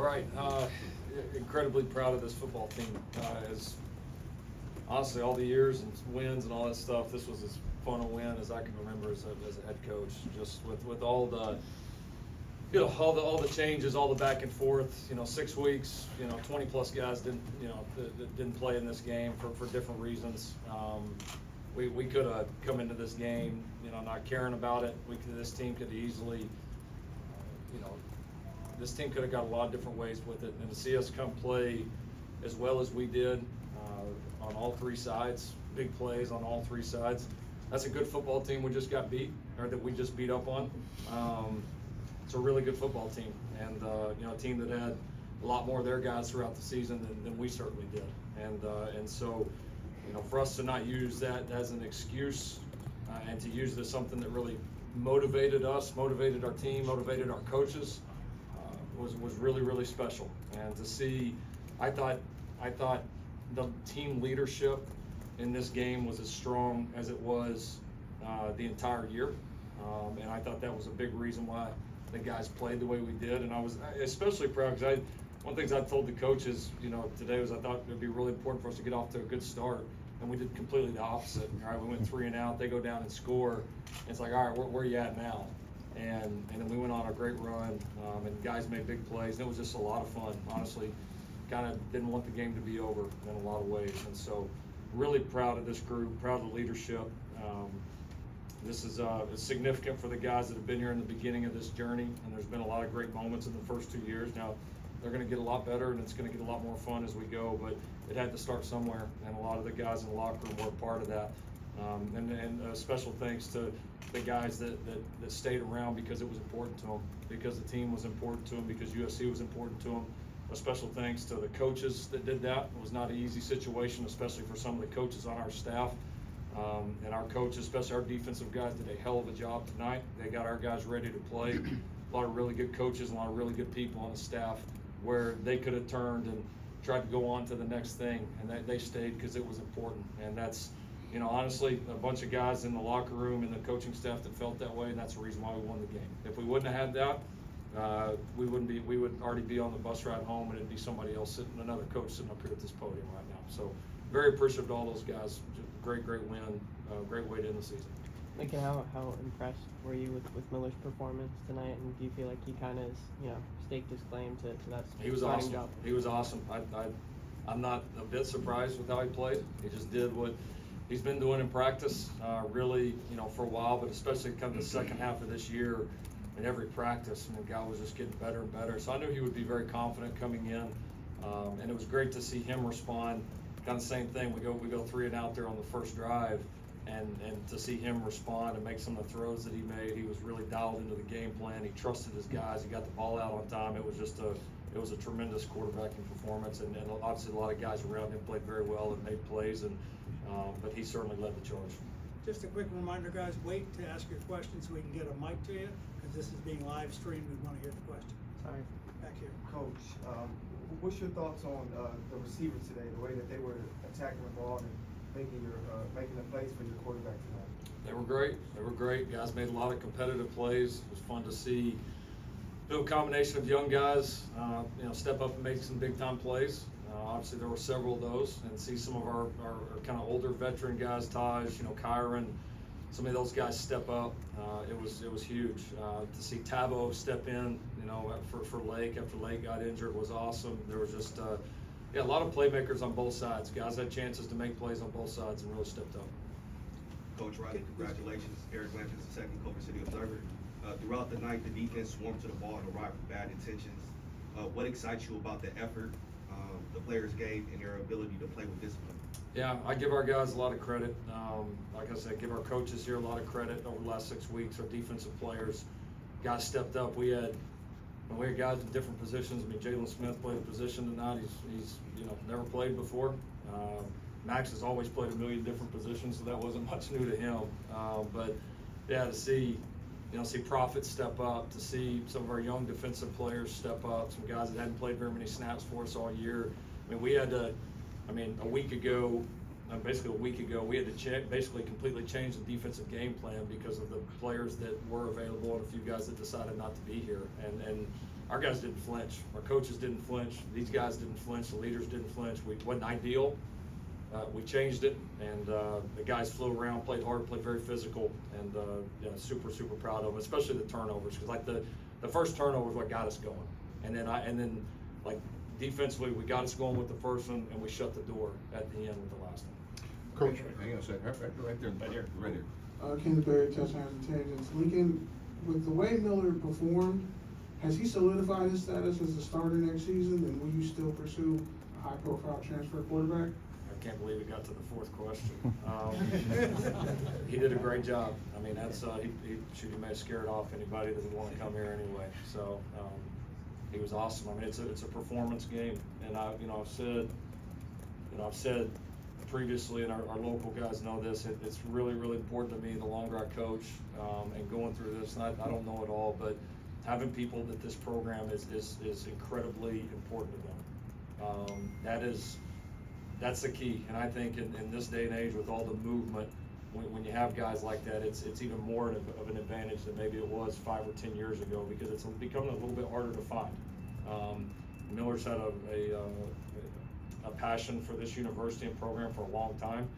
right. Incredibly proud of this football team. As honestly, all the years and wins and all that stuff, this was as fun a win as I can remember as a head coach. Just with all the, all the changes, all the back and forth. 6 weeks. 20 plus guys didn't play in this game for different reasons. We could have come into this game, not caring about it. This team could easily, this team could have got a lot of different ways with it, and to see us come play as well as we did on all three sides, big plays on all three sides. That's a good football team we just got beat, or that we just beat up on. It's a really good football team, and a team that had a lot more of their guys throughout the season than we certainly did, and so for us to not use that as an excuse and to use it as something that really motivated us, motivated our team, motivated our coaches. Was really, really special. And to see, I thought the team leadership in this game was as strong as it was the entire year. And I thought that was a big reason why the guys played the way we did. And I was especially proud because one of the things I told the coaches, today was I thought it would be really important for us to get off to a good start. And we did completely the opposite. All right, we went 3 and out. They go down and score. It's like, all right, where are you at now? And then we went on a great run, and guys made big plays. And it was just a lot of fun, honestly. Kind of didn't want the game to be over in a lot of ways. And so really proud of this group, proud of the leadership. This is significant for the guys that have been here in the beginning of this journey, and there's been a lot of great moments in the first 2 years. Now, they're going to get a lot better, and it's going to get a lot more fun as we go, but it had to start somewhere, and a lot of the guys in the locker room were a part of that. And special thanks to the guys that stayed around because it was important to them, because the team was important to them, because USC was important to them. A special thanks to the coaches that did that. It was not an easy situation, especially for some of the coaches on our staff. And our coaches, especially our defensive guys, did a hell of a job tonight. They got our guys ready to play. A lot of really good coaches, a lot of really good people on the staff where they could have turned and tried to go on to the next thing, and they stayed because it was important. And that's, honestly, a bunch of guys in the locker room and the coaching staff that felt that way, and that's the reason why we won the game. If we wouldn't have had that, we would already be on the bus ride home, and it'd be somebody else another coach sitting up here at this podium right now. So very appreciative to all those guys. Great win, great way to end the season. Lincoln, how impressed were you with Miller's performance tonight, and do you feel like he kind of staked his claim to that starting job? He was awesome. I'm not a bit surprised with how he played. He just did what he's been doing in practice, really, for a while, but especially kind of the second half of this year, in every practice, and the guy was just getting better and better. So I knew he would be very confident coming in, and it was great to see him respond. Kind of the same thing. We go 3 and out there on the first drive, and to see him respond and make some of the throws that he made, he was really dialed into the game plan. He trusted his guys. He got the ball out on time. It was just a tremendous quarterbacking performance, and obviously a lot of guys around him played very well and made plays, but he certainly led the charge. Just a quick reminder, guys, wait to ask your questions so we can get a mic to you, because this is being live streamed. We want to hear the question. Sorry. Back here. Coach, what's your thoughts on the receivers today, the way that they were attacking the ball and making the plays for your quarterback tonight? They were great. They were great. Guys made a lot of competitive plays. It was fun to see a combination of young guys, step up and make some big-time plays. Obviously, there were several of those, and see some of our kind of older veteran guys, Taj, Kyron, some of those guys step up. It was huge to see Tabo step in, for Lake after Lake got injured was awesome. There was just a lot of playmakers on both sides. Guys had chances to make plays on both sides and really stepped up. Coach Riley, congratulations. Eric Blanchard, the second Culver City Observer. Throughout the night, the defense swarmed to the ball and arrived with bad intentions. What excites you about the effort the players gave and their ability to play with discipline? Yeah, I give our guys a lot of credit. Like I said, give our coaches here a lot of credit over the last 6 weeks. Our defensive players, guys stepped up. We had guys in different positions. Jalen Smith played a position tonight. He's never played before. Max has always played a million different positions, so that wasn't much new to him. But yeah, to see Prophet step up, to see some of our young defensive players step up, some guys that hadn't played very many snaps for us all year. We had to, a week ago, basically a week ago, we had to basically completely change the defensive game plan because of the players that were available and a few guys that decided not to be here. And our guys didn't flinch. Our coaches didn't flinch. These guys didn't flinch. The leaders didn't flinch. We wasn't ideal. We changed it, and the guys flew around, played hard, played very physical, and super proud of them, especially the turnovers, because like the first turnover was what got us going, and then like defensively we got us going with the first one, and we shut the door at the end with the last one. Coach, hang on a second, right there, right here. Kingsbury, touchdowns and tangents. Lincoln, with the way Miller performed, has he solidified his status as a starter next season, and will you still pursue a high-profile transfer quarterback? I can't believe it got to the fourth question. He did a great job. I mean, that's he may have scared off anybody that would want to come here anyway. So he was awesome. I mean, it's a performance game, and I've said previously, and our local guys know this. It's really important to me. The longer I coach and going through this, and I don't know it all, but having people that this program is incredibly important to them. That's the key, and I think in this day and age with all the movement, when you have guys like that, it's even more of an advantage than maybe it was 5 or 10 years ago, because it's becoming a little bit harder to find. Miller's had a passion for this university and program for a long time.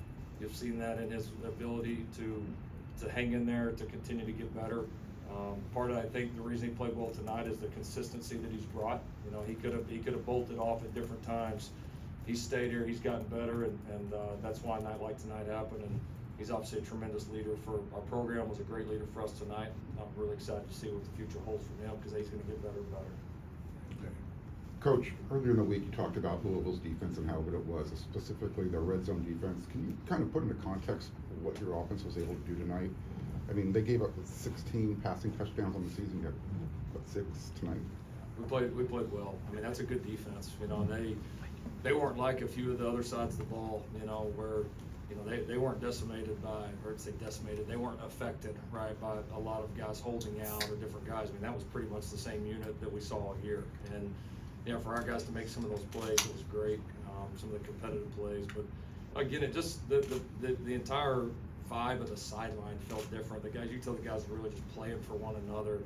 You've seen that in his ability to hang in there, to continue to get better. Part of, I think, the reason he played well tonight is the consistency that he's brought. You know, he could have bolted off at different times. He's stayed here, he's gotten better, and that's why a night like tonight happened. And he's obviously a tremendous leader for our program, was a great leader for us tonight. I'm really excited to see what the future holds for him, because he's going to get better and better. Okay. Coach, earlier in the week you talked about Louisville's defense and how good it was, specifically their red zone defense. Can you kind of put into context what your offense was able to do tonight? I mean, they gave up 16 passing touchdowns on the season. You had, what, 6 tonight? We played well. I mean, that's a good defense. You know, they weren't like a few of the other sides of the ball, you know, where, you know, they weren't decimated by, or I'd say decimated, they weren't affected, right, by a lot of guys holding out or different guys. I mean, that was pretty much the same unit that we saw all year. And, you know, for our guys to make some of those plays, it was great, some of the competitive plays. But, again, it just, the entire vibe of the sideline felt different. The guys, you tell the guys were really just playing for one another,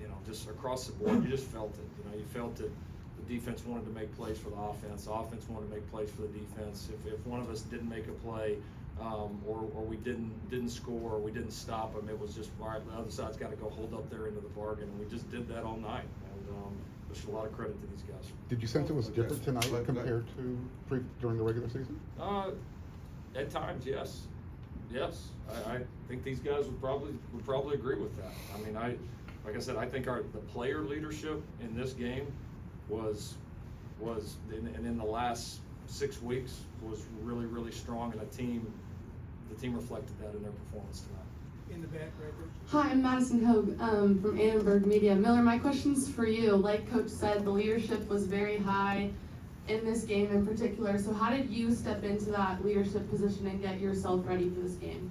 you know, just across the board. You just felt it. You know, you felt it. The defense wanted to make plays for the offense. The offense wanted to make plays for the defense. If one of us didn't make a play, or we didn't score, or we didn't stop them, it was just, all right, the other side's got to go hold up their end of the bargain. And we just did that all night. And there's a lot of credit to these guys. Did you sense it was different tonight compared to during the regular season? At times, yes. Yes, I think these guys would probably agree with that. I mean, like I said, I think the player leadership in this game was in the last 6 weeks was really strong, and the team reflected that in their performance tonight. In the back, right there. Hi, I'm Madison Hogue from Annenberg Media. Miller, my question's for you. Like Coach said, the leadership was very high in this game in particular. So how did you step into that leadership position and get yourself ready for this game?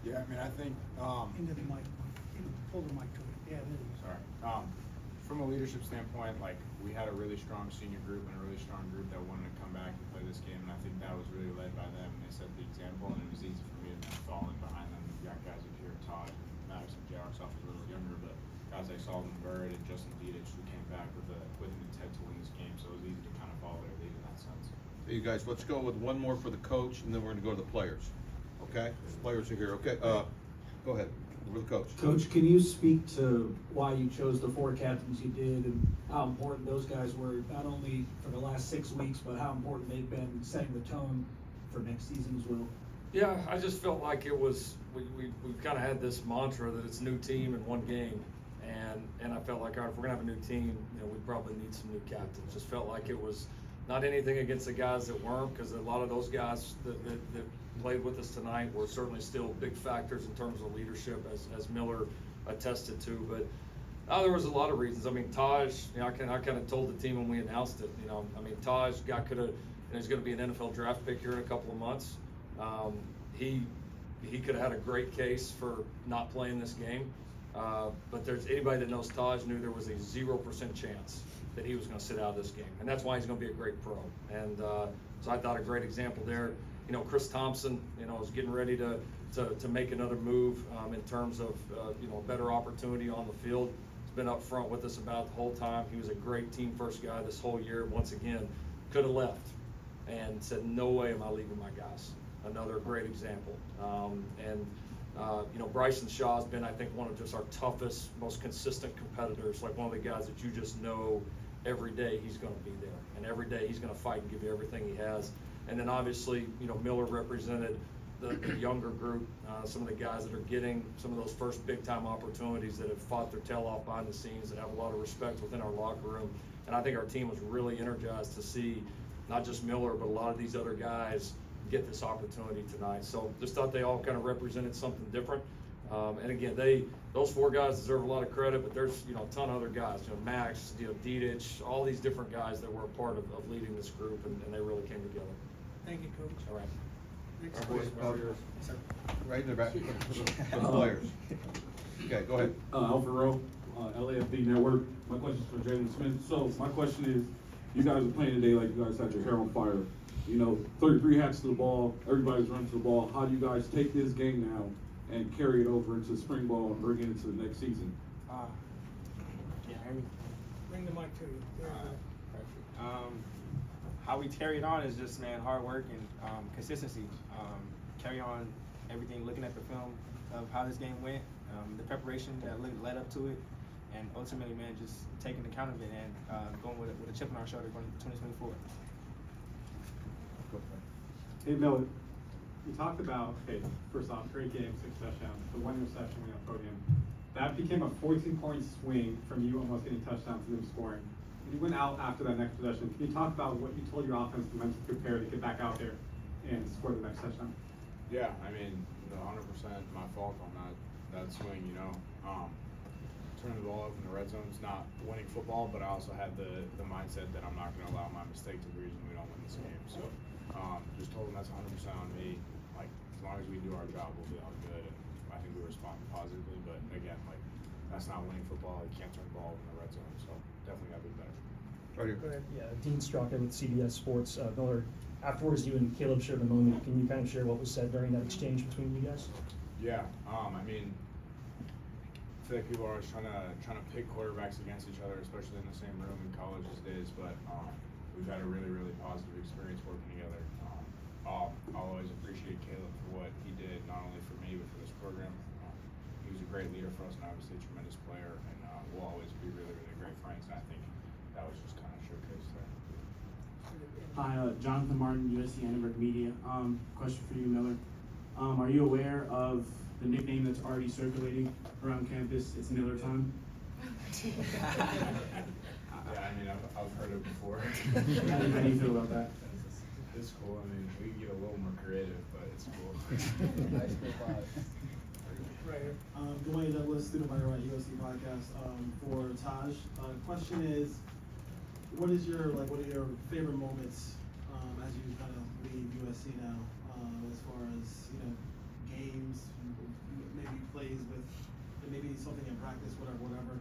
Yeah, I mean, I think, Into the mic. Hold the mic to it. Yeah, there it is. sorry, from a leadership standpoint, like, we had a really strong senior group and a really strong group that wanted to come back and play this game, and I think that was really led by them, and they set the example, and it was easy for me to kind of fall in behind them. We've got guys like here, Todd, Madison, J.R.'s off a little younger, but guys like Solomon Bird and Justin Dietich who came back with an intent to win this game, so it was easy to kind of follow their lead in that sense. Hey, you guys, let's go with one more for the coach, and then we're gonna go to the players. Okay? Players are here. Okay, go ahead. We're the coach. Coach, can you speak to why you chose the 4 captains you did and how important those guys were, not only for the last 6 weeks, but how important they've been setting the tone for next season as well? Yeah, I just felt like it was, we've kind of had this mantra that it's new team in one game. And I felt like, all right, if we're gonna have a new team, you know, we probably need some new captains. Just felt like it was not anything against the guys that weren't, because a lot of those guys that played with us tonight were certainly still big factors in terms of leadership, as Miller attested to. But there was a lot of reasons. I mean, Taj, you know, I kind of told the team when we announced it, you know, I mean, Taj he's going to be an NFL draft pick here in a couple of months. He could have had a great case for not playing this game. But there's anybody that knows Taj knew there was a 0% chance that he was going to sit out of this game, and that's why he's going to be a great pro. And so I thought a great example there. You know, Chris Thompson, you know, is getting ready to make another move in terms of you know, a better opportunity on the field. He's been up front with us about the whole time. He was a great team first guy this whole year. Once again, could have left and said, no way am I leaving my guys. Another great example. You know, Bryson Shaw's been, I think, one of just our toughest, most consistent competitors, like one of the guys that you just know every day he's going to be there, and every day he's going to fight and give you everything he has. And then obviously, you know, Miller represented the younger group, some of the guys that are getting some of those first big-time opportunities, that have fought their tail off behind the scenes, that have a lot of respect within our locker room. And I think our team was really energized to see not just Miller, but a lot of these other guys get this opportunity tonight. So just thought they all kind of represented something different. And again, those four guys deserve a lot of credit, but there's, you know, a ton of other guys, you know, Max, you know, Didich, all these different guys that were a part of leading this group, and they really came together. Thank you, Coach. All right. Next Our boys, question. right in the back, for the players. Okay, go ahead. Alfred Rowe, LAFD Network. My question is for Jalen Smith. So my question is, you guys are playing today like you guys had your hair on fire. You know, 33 hats to the ball, everybody's running to the ball. How do you guys take this game now and carry it over into spring ball and bring it into the next season? Bring the mic to you. There you go. How we carry it on is just, man, hard work and consistency. Carry on everything, looking at the film of how this game went, the preparation that led up to it, and ultimately, man, just taking account of it and going with a chip on our shoulder going into 2024. Hey, Miller, you talked about, okay, first off, great game, 6 touchdowns, the 1 interception we got podium. That became a 14-point swing from you almost getting touchdowns to them scoring. When you went out after that next possession, can you talk about what you told your offense to mentally prepare to get back out there and score the next touchdown? Yeah, I mean, 100% my fault on that swing, you know. Turning the ball over in the red zone is not winning football, but I also had the mindset that I'm not going to allow my mistake to be the reason we don't win this game. So just told them that's 100% on me. Like, as long as we do our job, we'll be all good. And I think we responded positively, but again, like, that's not winning football. You can't turn the ball over in the red zone, so definitely got to be better. Right here. Go ahead. Yeah, Dean Straka with CBS Sports. Miller, afterwards you and Caleb shared a moment. Can you kind of share what was said during that exchange between you guys? Yeah, I mean, I feel like people are always trying to pit quarterbacks against each other, especially in the same room in college these days. But we've had a really, really positive experience working together. I'll always appreciate Caleb for what he did, not only for me but for this program. He was a great leader for us, and obviously a tremendous player. And we'll always be really, really great friends. And I think that was just kind of showcased there. Hi, Jonathan Martin, USC Annenberg Media. Question for you, Miller. Are you aware of the nickname that's already circulating around campus? It's Miller time. Yeah, I mean, I've heard it before. How do you feel about that? It's cool. I mean, we can get a little more creative, but it's cool. Right here. Good morning, Douglas, student writer at USC Podcast. For Taj, question is, what are your favorite moments as you kind of leave USC now, as far as, you know, games, maybe plays with, maybe something in practice, whatever.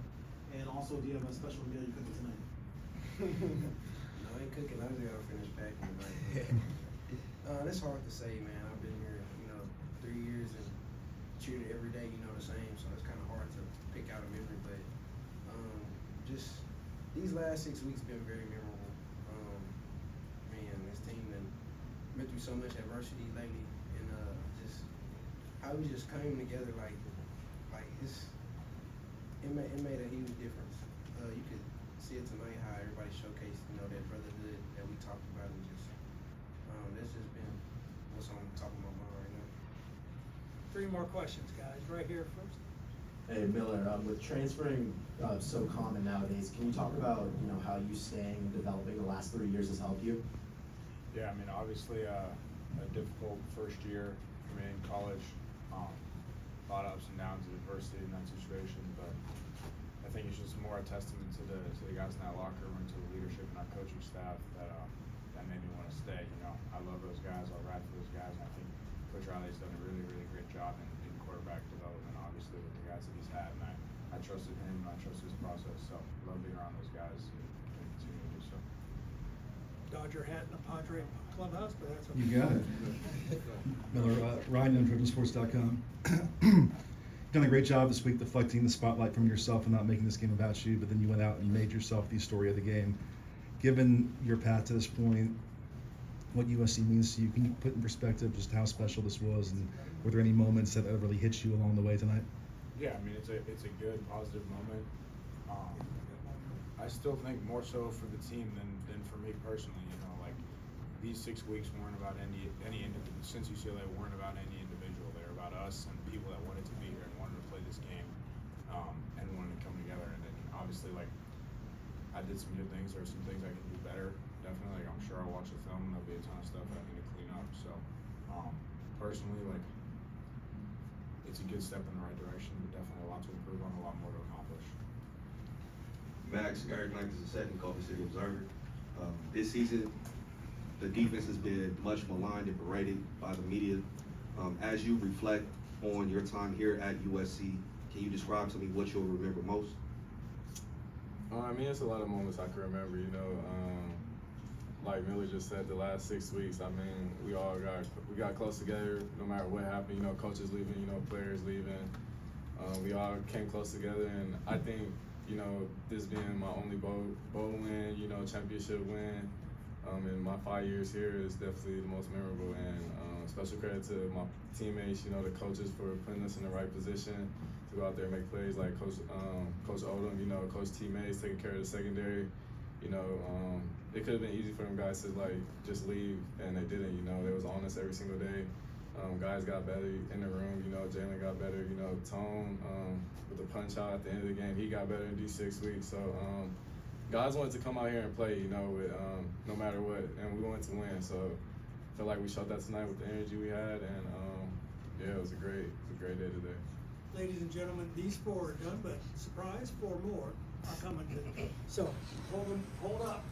And also, do you have a special meal you're cooking tonight? No, I ain't cooking. I just gotta finish packing tonight. It's hard to say, man. I've been here, 3 years and treated every day, the same. So it's kind of hard to pick out a memory. But just these last 6 weeks been very memorable. Man, this team has been through so much adversity lately, and just how we just came together like it made a huge difference. You could see it tonight how everybody showcased, that brotherhood that we talked about, and just that's just been what's on top of my mind right now. 3 more questions, guys. Right here first. Hey Miller, with transferring so common nowadays, can you talk about how you staying and developing the last 3 years has helped you? Yeah, I mean, obviously a difficult first year for me in college. A lot of ups and downs of adversity in that situation, but I think it's just more a testament to the guys in that locker room and to the leadership and our coaching staff that made me want to stay. I love those guys. I'll ride for those guys. And I think Coach Riley's done a really, really great job in quarterback development, obviously with the guys that he's had, and I trusted him and I trusted his process. So I love being around those guys and Dodger hat in the Padre clubhouse, but that's okay. You got it. Miller, Ryan Young, DrivenSports.com. Done a great job this week deflecting the spotlight from yourself and not making this game about you, but then you went out and you made yourself the story of the game. Given your path to this point, what USC means to you, can you put in perspective just how special this was, and were there any moments that really hit you along the way tonight? Yeah, I mean, it's a good, positive moment. I still think more so for the team than for me personally. You know, like these 6 weeks weren't about any individual. Since UCLA weren't about any individual. They were about us and people that wanted to be here and wanted to play this game, and wanted to come together. And then obviously, like, I did some good things. There are some things I can do better. Definitely, like, I'm sure I'll watch the film and there'll be a ton of stuff I need to clean up. So, personally, like, it's a good step in the right direction, but definitely a lot to improve on, a lot more to accomplish. Max, Eric Knight is the second Culver City Observer. This season, the defense has been much maligned and berated by the media. As you reflect on your time here at USC, can you describe to me what you'll remember most? I mean, it's a lot of moments I can remember, you know. Like Miller just said, the last 6 weeks, I mean, we got close together no matter what happened, you know, coaches leaving, you know, players leaving. We all came close together, and I think, you know, this being my only bowl win, you know, championship win, in my 5 years here is definitely the most memorable. And special credit to my teammates, you know, the coaches for putting us in the right position to go out there and make plays, like Coach Odom, you know, Coach T-Mays taking care of the secondary. You know, it could have been easy for them guys to, like, just leave, and they didn't. You know, they was on us every single day. Guys got better in the room. You know, Jalen got better. You know, Tone with the punch out at the end of the game, he got better in these 6 weeks. So guys wanted to come out here and play, you know, with no matter what, and we wanted to win. So I feel like we showed that tonight with the energy we had, and yeah, it was a great day today. Ladies and gentlemen, these 4 are done, but surprise, 4 more are coming to. So hold up.